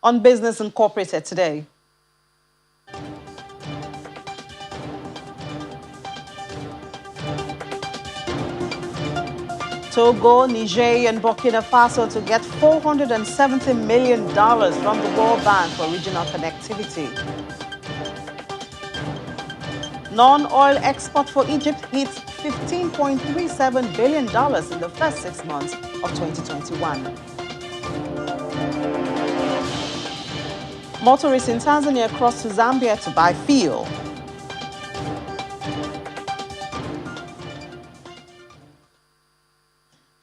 On Business Incorporated today. Togo, Niger, and Burkina Faso to get $470 million from the World Bank for regional connectivity. Non-oil export for Egypt hits $15.37 billion in the first 6 months of 2021. Motorists in Tanzania cross to Zambia to buy fuel.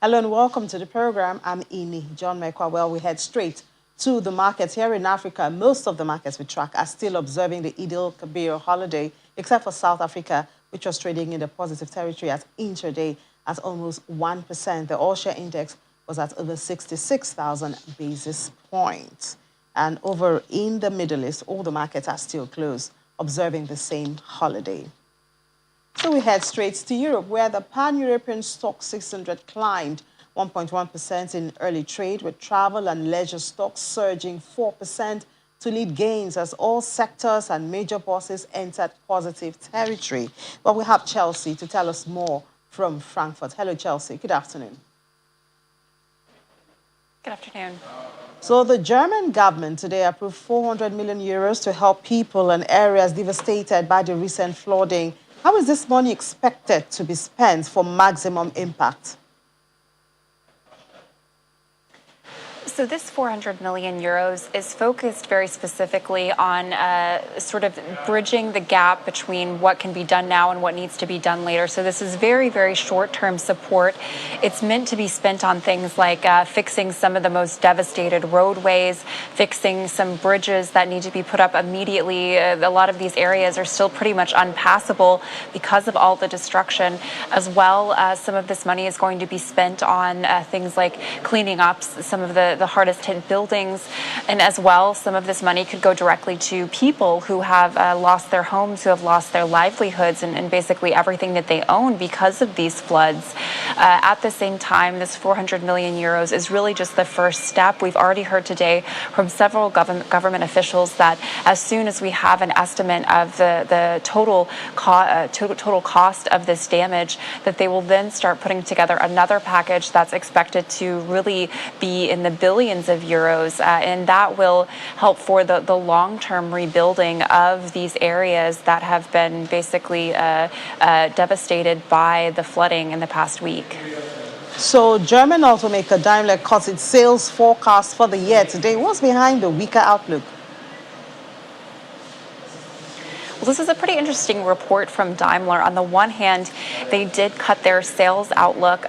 Hello and welcome to the program. I'm Ini John Mekwa. Well, we head straight to the markets here in Africa. Most of the markets we track are still observing the Eid al-Kabir holiday, except for South Africa, which was trading in the positive territory at intraday at almost 1%. The all-share index was at over 66,000 basis points. And over in the Middle East, all the markets are still closed, observing the same holiday. So we head straight to Europe, where the pan-European stock 600 climbed 1.1% in early trade, with travel and leisure stocks surging 4% to lead gains as all sectors and major bosses entered positive territory. But we have Chelsea to tell us more from Frankfurt. Hello, Chelsea. Good afternoon. Good afternoon. So the German government today approved 400 million euros to help people and areas devastated by the recent flooding. How is this money expected to be spent for maximum impact? So this 400 million euros is focused very specifically on sort of bridging the gap between what can be done now and what needs to be done later. So this is very, very short-term support. It's meant to be spent on things like fixing some of the most devastated roadways, fixing some bridges that need to be put up immediately. A lot of these areas are still pretty much unpassable because of all the destruction. As well, some of this money is going to be spent on things like cleaning up some of the hardest hit buildings, and as well, some of this money could go directly to people who have lost their homes, who have lost their livelihoods, and basically everything that they own because of these floods. At the same time, this 400 million euros is really just the first step. We've already heard today from several government officials that as soon as we have an estimate of the total cost of this damage, that they will then start putting together another package that's expected to really be in the billions of euros, and that will help for the long-term rebuilding of these areas that have been basically devastated by the flooding in the past week. So German automaker Daimler cut its sales forecast for the year today. What's behind the weaker outlook? Well, this is a pretty interesting report from Daimler. On the one hand, they did cut their sales outlook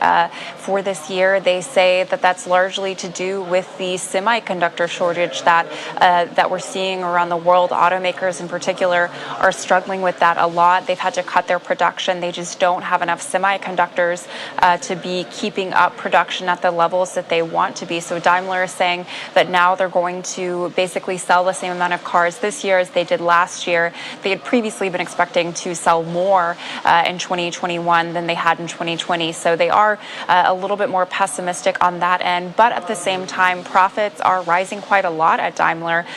for this year. They say that that's largely to do with the semiconductor shortage that we're seeing around the world. Automakers in particular are struggling with that a lot. They've had to cut their production. They just don't have enough semiconductors to be keeping up production at the levels that they want to be. So Daimler is saying that now they're going to basically sell the same amount of cars this year as they did last year. They had previously been expecting to sell more in 2021 than they had in 2020. So they are a little bit more pessimistic on that end. But at the same time, profits are rising quite a lot at Daimler.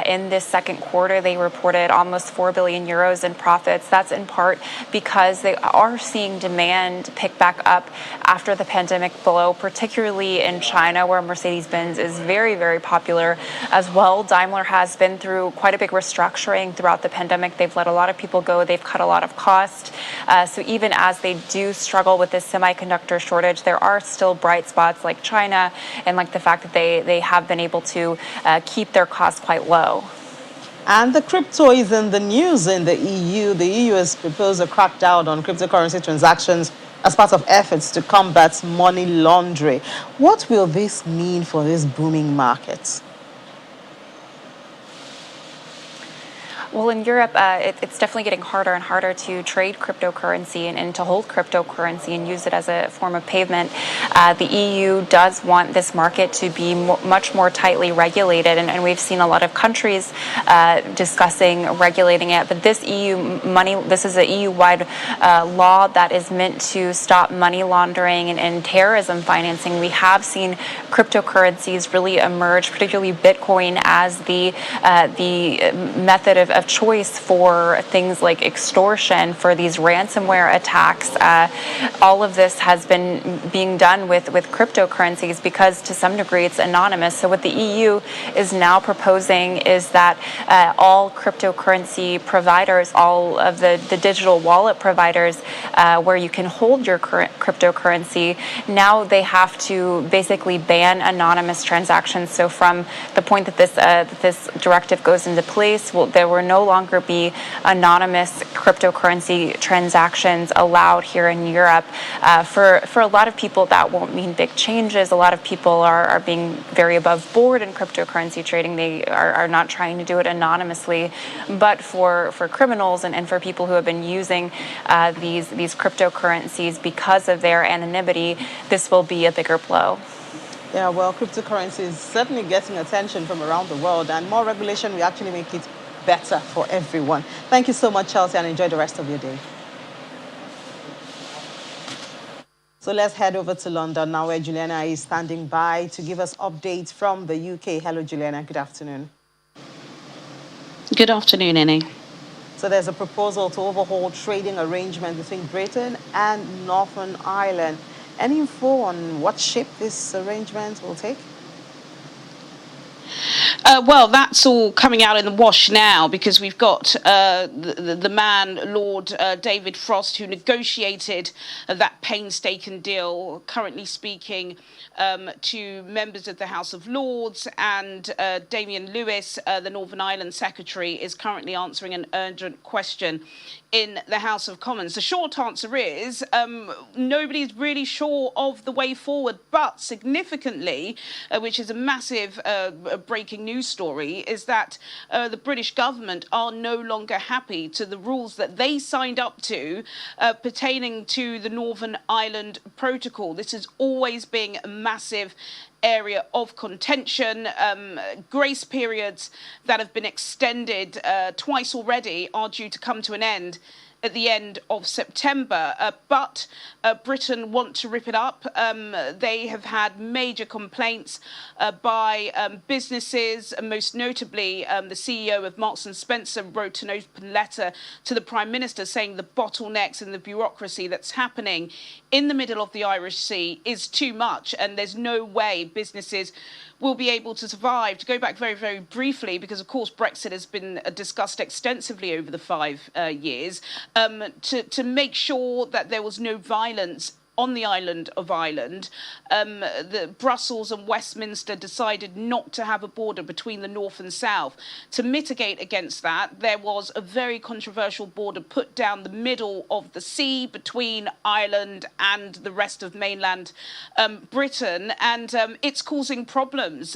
In this second quarter, they reported almost 4 billion euros in profits. That's in part because they are seeing demand pick back up after the pandemic blow, particularly in China, where Mercedes-Benz is very, very popular as well. Daimler has been through quite a big restructuring throughout the pandemic. They've let a lot of people go. They've cut a lot of cost. So even as they do struggle with this semiconductor shortage, there are still bright spots like China and like the fact that they have been able to keep their costs quite low. And the crypto is in the news in the EU. The EU has proposed a crackdown on cryptocurrency transactions as part of efforts to combat money laundering. What will this mean for this booming market? Well, in Europe, it's definitely getting harder and harder to trade cryptocurrency and to hold cryptocurrency and use it as a form of payment. The EU does want this market to be much more tightly regulated, and we've seen a lot of countries discussing regulating it. But this this is an EU-wide law that is meant to stop money laundering and terrorism financing. We have seen cryptocurrencies really emerge, particularly Bitcoin, as the method of choice for things like extortion, for these ransomware attacks. All of this has been being done with cryptocurrencies because to some degree it's anonymous. So what the EU is now proposing is that all cryptocurrency providers, all of the digital wallet providers where you can hold your current cryptocurrency, now they have to basically ban anonymous transactions. So from the point that this directive goes into place, there will no longer be anonymous cryptocurrency transactions allowed here in Europe. For a lot of people, that won't mean big changes. A lot of people are being very above board in cryptocurrency trading. They are not trying to do it anonymously. But for criminals and for people who have been using these cryptocurrencies because of their anonymity, this will be a bigger blow. Yeah, well, cryptocurrency is certainly getting attention from around the world, and more regulation will actually make it better for everyone. Thank you so much, Chelsea, and enjoy the rest of your day. So let's head over to London now, where Juliana is standing by to give us updates from the UK. Hello, Juliana. Good afternoon. Good afternoon, Innie. So there's a proposal to overhaul trading arrangement between Britain and Northern Ireland. Any info on what shape this arrangement will take? Well, that's all coming out in the wash now because we've got the man, Lord David Frost, who negotiated that painstaking deal, currently speaking to members of the House of Lords, and Damien Lewis, the Northern Ireland Secretary, is currently answering an urgent question in the House of Commons. The short answer is nobody's really sure of the way forward, but significantly, which is a massive breaking news story, is that the British government are no longer happy to the rules that they signed up to pertaining to the Northern Ireland Protocol. This has always been a massive area of contention. Grace periods that have been extended twice already are due to come to an end at the end of September, but Britain want to rip it up. They have had major complaints by businesses, and most notably the CEO of Marks and Spencer wrote an open letter to the Prime Minister saying the bottlenecks and the bureaucracy that's happening in the middle of the Irish Sea is too much, and there's no way businesses will be able to survive. To go back very, very briefly, because of course Brexit has been discussed extensively over the 5 years, to make sure that there was no violence on the island of Ireland, the Brussels and Westminster decided not to have a border between the north and south. To mitigate against that, there was a very controversial border put down the middle of the sea between Ireland and the rest of mainland Britain, and it's causing problems.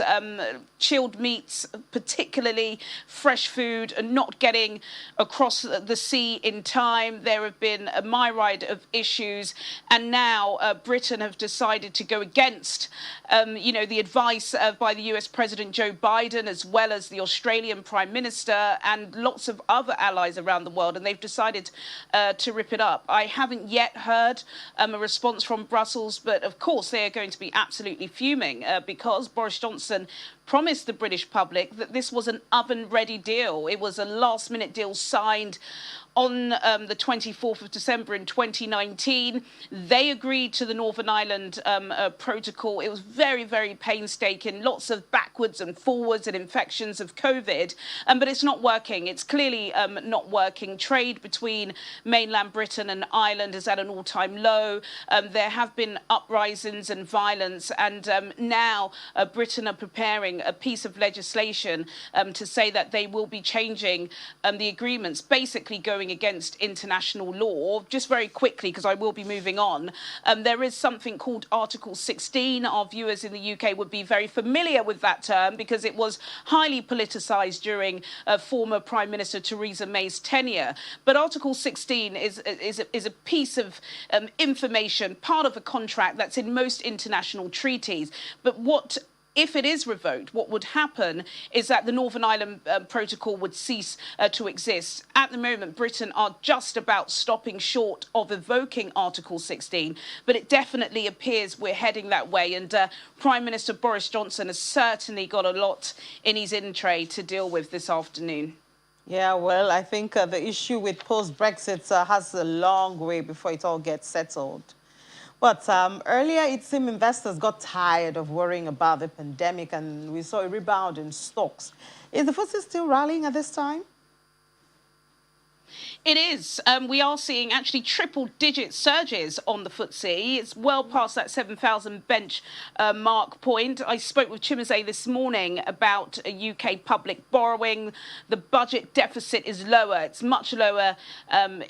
Chilled meats, particularly fresh food, are not getting across the sea in time. There have been a myriad of issues, and now Britain have decided to go against, the advice by the US President Joe Biden, as well as the Australian Prime Minister and lots of other allies around the world, and they've decided to rip it up. I haven't yet heard a response from Brussels, but of course they are going to be absolutely fuming because Boris Johnson promised the British public that this was an oven-ready deal. It was a last-minute deal signed on the 24th of December in 2019. They agreed to the Northern Ireland Protocol. It was very, very painstaking, lots of backwards and forwards and infections of COVID, but it's not working. It's clearly not working. Trade between mainland Britain and Ireland is at an all-time low. There have been uprisings and violence, and now Britain are preparing sponsoring a piece of legislation to say that they will be changing the agreements, basically going against international law. Just very quickly, because I will be moving on, there is something called Article 16. Our viewers in the UK would be very familiar with that term because it was highly politicised during former Prime Minister Theresa May's tenure. But Article 16 is a piece of information, part of a contract that's in most international treaties. But if it is revoked, what would happen is that the Northern Ireland Protocol would cease to exist. At the moment, Britain are just about stopping short of evoking Article 16, but it definitely appears we're heading that way. And Prime Minister Boris Johnson has certainly got a lot in his in tray to deal with this afternoon. Yeah, well, I think the issue with post-Brexit has a long way before it all gets settled. But earlier, it seemed investors got tired of worrying about the pandemic, and we saw a rebound in stocks. Is the FTSE still rallying at this time? It is. We are seeing actually triple-digit surges on the FTSE. It's well past that 7,000 bench mark point. I spoke with Chimezie this morning about UK public borrowing. The budget deficit is lower. It's much lower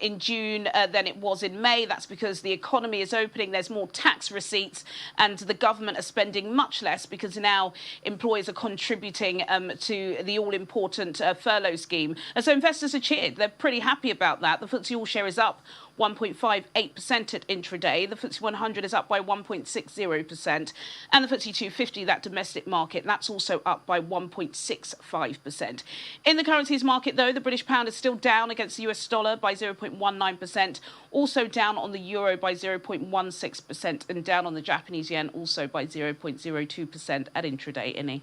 in June than it was in May. That's because the economy is opening. There's more tax receipts, and the government are spending much less because now employers are contributing to the all-important furlough scheme. And so investors are cheered. They're pretty happy about that. The FTSE All-Share is up 1.58% at intraday. The FTSE 100 is up by 1.60%. And the FTSE 250, that domestic market, that's also up by 1.65%. In the currencies market, though, the British pound is still down against the US dollar by 0.19%, also down on the euro by 0.16%, and down on the Japanese yen also by 0.02% at intraday, Inni.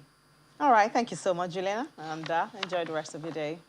All right. Thank you so much, Juliana, and enjoy the rest of your day.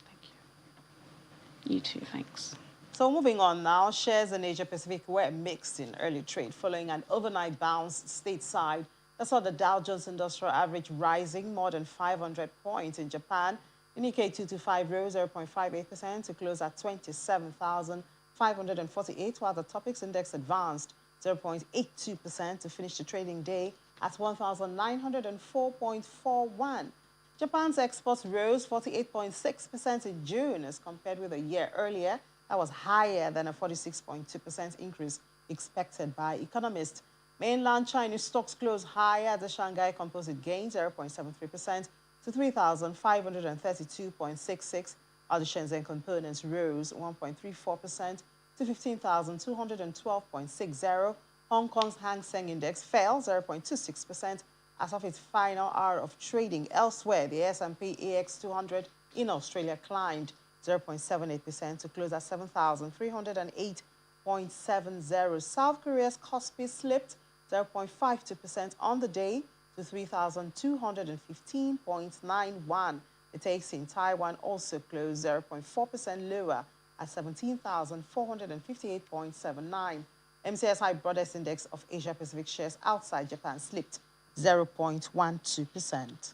You too, thanks. So moving on now, shares in Asia Pacific were mixed in early trade following an overnight bounce stateside that saw the Dow Jones Industrial Average rising more than 500 points. In Japan, the Nikkei 225 rose 0.58% to close at 27,548, while the Topix Index advanced 0.82% to finish the trading day at 1,904.41. Japan's exports rose 48.6% in June as compared with a year earlier. That was higher than a 46.2% increase expected by economists. Mainland Chinese stocks closed higher. The Shanghai Composite gained 0.73% to 3,532.66, while the Shenzhen Components rose 1.34% to 15,212.60. Hong Kong's Hang Seng Index fell 0.26% as of its final hour of trading. Elsewhere, the S&P AX 200 in Australia climbed 0.78% to close at 7,308.70. South Korea's Kospi slipped 0.52% on the day to 3,215.91. The TASE in Taiwan also closed 0.4% lower at 17,458.79. MCSI Broadest Index of Asia Pacific shares outside Japan slipped 0.12%.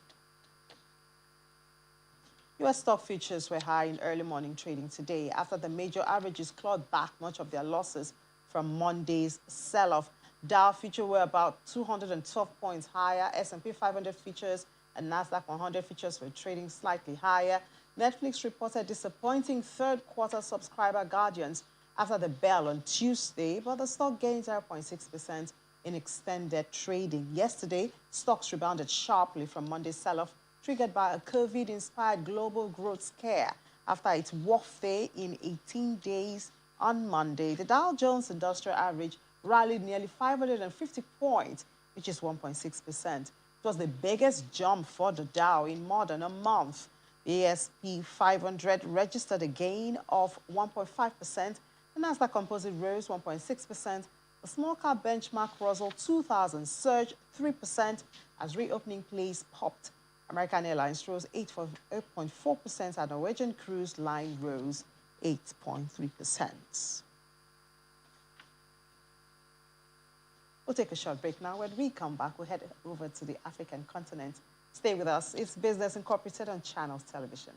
U.S. stock futures were high in early morning trading today after the major averages clawed back much of their losses from Monday's sell-off. Dow futures were about 212 points higher. S&P 500 futures and Nasdaq 100 futures were trading slightly higher. Netflix reported disappointing third-quarter subscriber guidance after the bell on Tuesday, but the stock gained 0.6% in extended trading. Yesterday, stocks rebounded sharply from Monday's sell-off, triggered by a COVID-inspired global growth scare after its worst day in 18 days on Monday. The Dow Jones Industrial Average rallied nearly 550 points, which is 1.6%. It was the biggest jump for the Dow in more than a month. The S&P 500 registered a gain of 1.5%. The Nasdaq Composite rose 1.6%. The small-cap benchmark Russell 2000 surged 3% as reopening plays popped. American Airlines rose 8.4%, and Norwegian Cruise Line rose 8.3%. We'll take a short break now. When we come back, we'll head over to the African continent. Stay with us. It's Business Incorporated on Channels Television.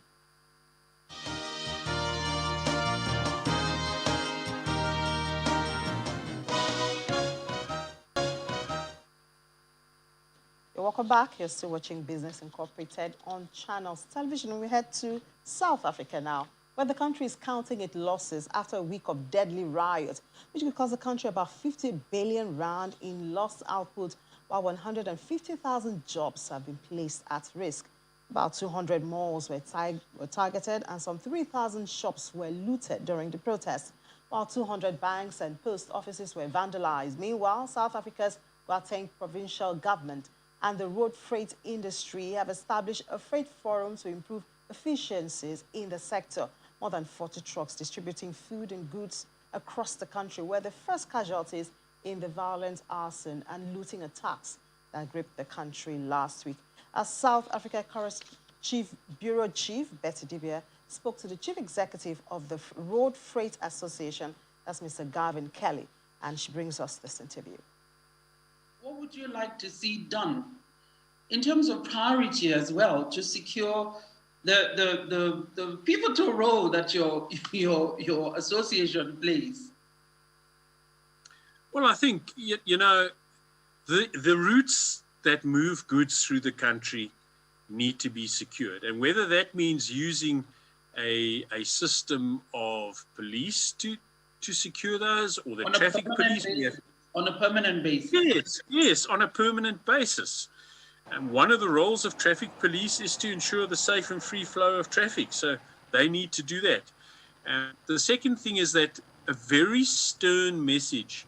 Welcome back. You're still watching Business Incorporated on Channels Television. We head to South Africa now, where the country is counting its losses after a week of deadly riots, which could cost the country about 50 billion rand in lost output, while 150,000 jobs have been placed at risk. About 200 malls were targeted and some 3,000 shops were looted during the protests, while 200 banks and post offices were vandalized. Meanwhile, South Africa's Gauteng provincial government and the road freight industry have established a freight forum to improve efficiencies in the sector. More than 40 trucks distributing food and goods across the country were the first casualties in the violent arson and looting attacks that gripped the country last week. As South Africa Bureau Chief Betty Dibia spoke to the Chief Executive of the Road Freight Association, that's Mr. Gavin Kelly, and she brings us this interview. What would you like to see done in terms of priority as well to secure the pivotal role that your association plays? Well, I think, you know, the routes that move goods through the country need to be secured. And whether that means using a system of police to secure those, or the traffic police. On a permanent basis? Yes, on a permanent basis. And one of the roles of traffic police is to ensure the safe and free flow of traffic. So they need to do that. The second thing is that a very stern message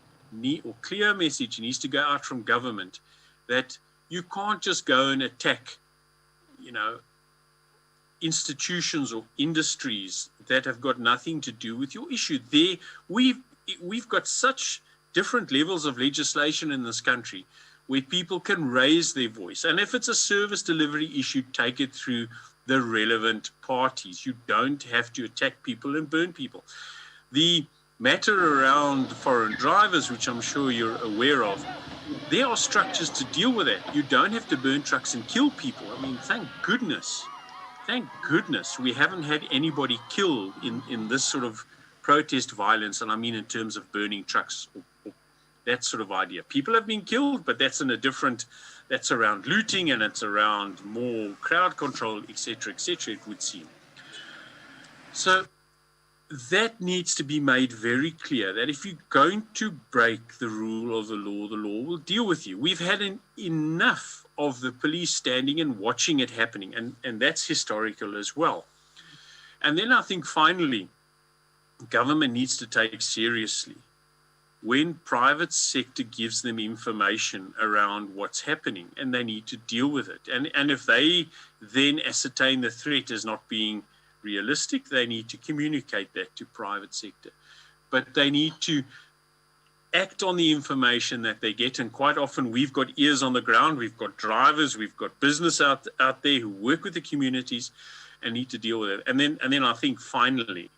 or clear message needs to go out from government that you can't just go and attack, you know, institutions or industries that have got nothing to do with your issue. We've got such different levels of legislation in this country where people can raise their voice. And if it's a service delivery issue, take it through the relevant parties. You don't have to attack people and burn people. The matter around foreign drivers, which I'm sure you're aware of, there are structures to deal with that. You don't have to burn trucks and kill people. I mean, thank goodness we haven't had anybody killed in this sort of protest violence, and I mean in terms of burning trucks or that sort of idea. People have been killed, but that's that's around looting and it's around more crowd control, etc., it would seem. So that needs to be made very clear that if you're going to break the rule of the law will deal with you. We've had enough of the police standing and watching it happening, and that's historical as well. And then I think finally, government needs to take seriously when private sector gives them information around what's happening, and they need to deal with it. And if they then ascertain the threat as not being realistic, they need to communicate that to private sector. But they need to act on the information that they get, and quite often we've got ears on the ground, we've got drivers, we've got business out there who work with the communities and need to deal with it. And then I think finally,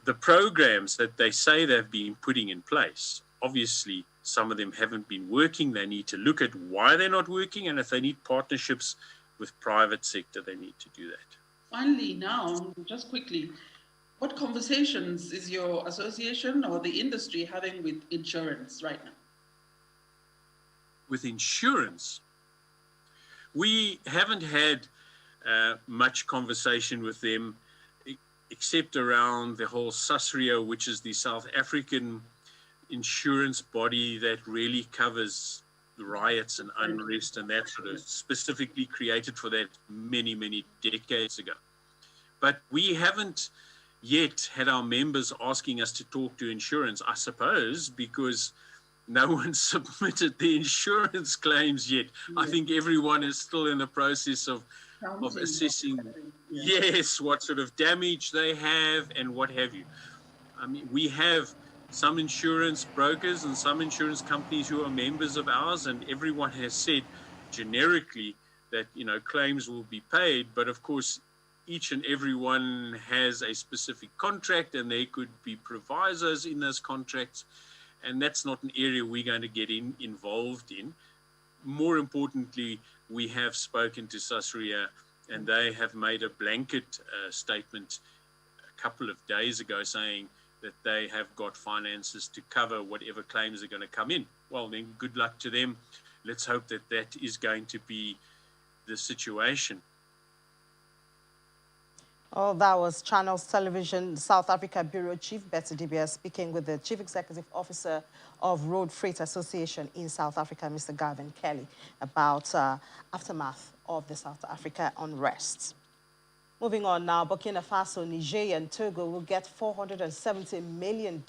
the programs that they say they've been putting in place, obviously some of them haven't been working. They need to look at why they're not working, and if they need partnerships with private sector, they need to do that. Finally, now, just quickly, what conversations is your association or the industry having with insurance right now? With insurance, we haven't had much conversation with them, except around the whole SASRIA, which is the South African insurance body that really covers the riots and unrest, and that sort of specifically created for that many decades ago. But we haven't yet had our members asking us to talk to insurance, I suppose, because no one submitted the insurance claims yet. I think everyone is still in the process of assessing, yes, what sort of damage they have and what have you. I mean, we have some insurance brokers and some insurance companies who are members of ours, and everyone has said generically that, you know, claims will be paid, but of course each and every one has a specific contract, and there could be provisos in those contracts, and that's not an area we're going to get involved in. More importantly, we have spoken to SASRIA, and they have made a blanket statement a couple of days ago saying that they have got finances to cover whatever claims are going to come in. Well, then good luck to them. let's hope that that is going to be the situation. Oh, that was Channels Television South Africa Bureau Chief Betty Dibia speaking with the Chief Executive Officer of Road Freight Association in South Africa, Mr. Gavin Kelly, about aftermath of the South Africa unrest. Moving on now, Burkina Faso, Niger, and Togo will get $470 million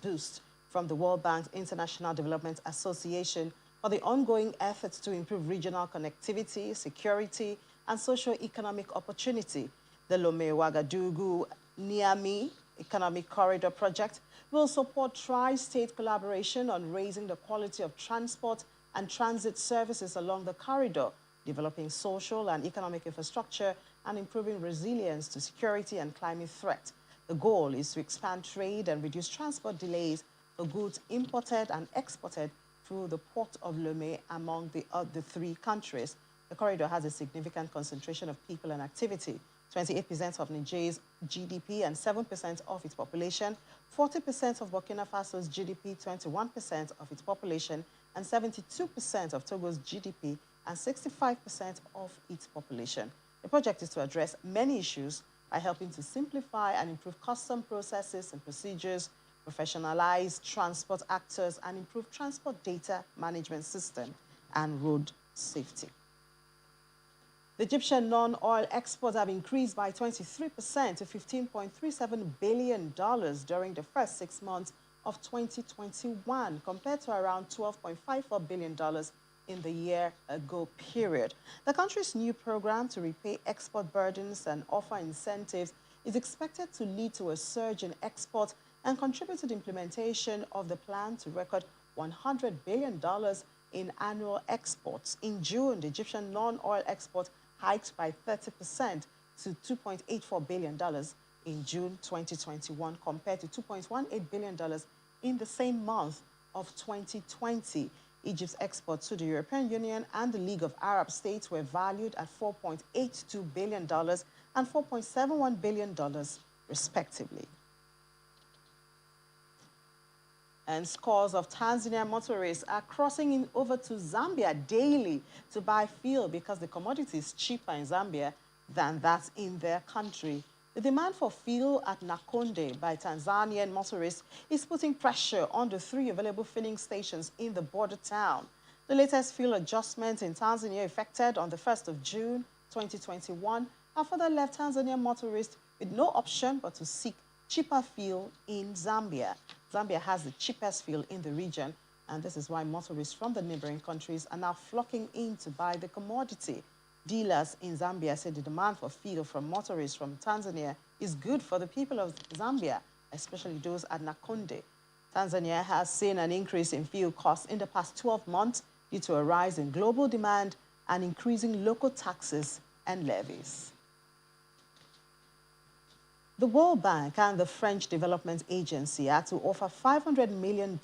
boost from the World Bank's International Development Association for the ongoing efforts to improve regional connectivity, security, and socio-economic opportunity. The Lomé-Ouagadougou-Niamey Economic Corridor Project will support tri-state collaboration on raising the quality of transport and transit services along the corridor, developing social and economic infrastructure, and improving resilience to security and climate threat. The goal is to expand trade and reduce transport delays for goods imported and exported through the port of Lomé among the three countries. The corridor has a significant concentration of people and activity. 28% of Niger's GDP and 7% of its population, 40% of Burkina Faso's GDP, 21% of its population, and 72% of Togo's GDP and 65% of its population. The project is to address many issues by helping to simplify and improve custom processes and procedures, professionalize transport actors, and improve transport data management system and road safety. The Egyptian non-oil exports have increased by 23% to $15.37 billion during the first 6 months of 2021, compared to around $12.54 billion in the year-ago period. The country's new program to repay export burdens and offer incentives is expected to lead to a surge in exports and contribute to the implementation of the plan to record $100 billion in annual exports. In June, the Egyptian non-oil exports hiked by 30% to $2.84 billion in June 2021, compared to $2.18 billion in the same month of 2020. Egypt's exports to the European Union and the League of Arab States were valued at $4.82 billion and $4.71 billion, respectively. And scores of Tanzanian motorists are crossing in over to Zambia daily to buy fuel because the commodity is cheaper in Zambia than that in their country. The demand for fuel at Nakonde by Tanzanian motorists is putting pressure on the 3 available filling stations in the border town. The latest fuel adjustments in Tanzania, effected on the 1st of June 2021, have further left Tanzanian motorists with no option but to seek cheaper fuel in Zambia. Zambia has the cheapest fuel in the region, and this is why motorists from the neighboring countries are now flocking in to buy the commodity. Dealers in Zambia say the demand for fuel from motorists from Tanzania is good for the people of Zambia, especially those at Nakonde. Tanzania has seen an increase in fuel costs in the past 12 months due to a rise in global demand and increasing local taxes and levies. The World Bank and the French Development Agency are to offer $500 million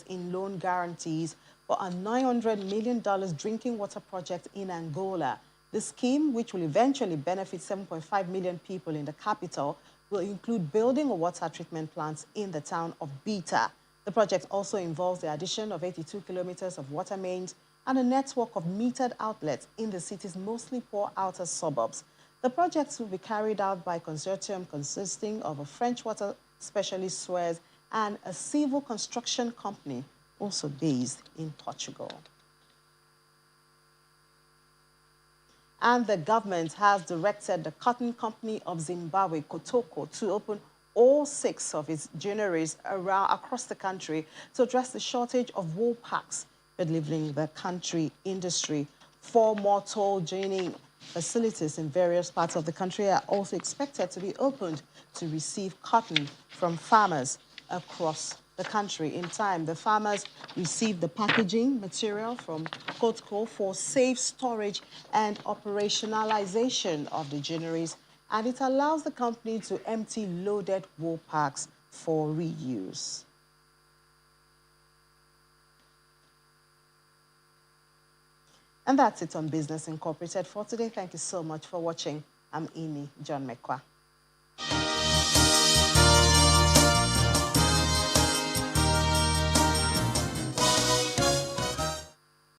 in loan guarantees for a $900 million drinking water project in Angola. The scheme, which will eventually benefit 7.5 million people in the capital, will include building a water treatment plant in the town of Beta. The project also involves the addition of 82 kilometers of water mains and a network of metered outlets in the city's mostly poor outer suburbs. The projects will be carried out by a consortium consisting of a French water specialist Suez and a civil construction company also based in Portugal. And the government has directed the cotton company of Zimbabwe, Kotoko, to open all 6 of its ginneries across the country to address the shortage of wool packs bedeving the country industry. 4 more tall ginning facilities in various parts of the country are also expected to be opened to receive cotton from farmers across the country. In time, the farmers receive the packaging material from Kotoko for safe storage and operationalization of the ginneries, and it allows the company to empty loaded wool packs for reuse. And that's it on Business Incorporated for today. Thank you so much for watching. I'm Ini John Mekwa.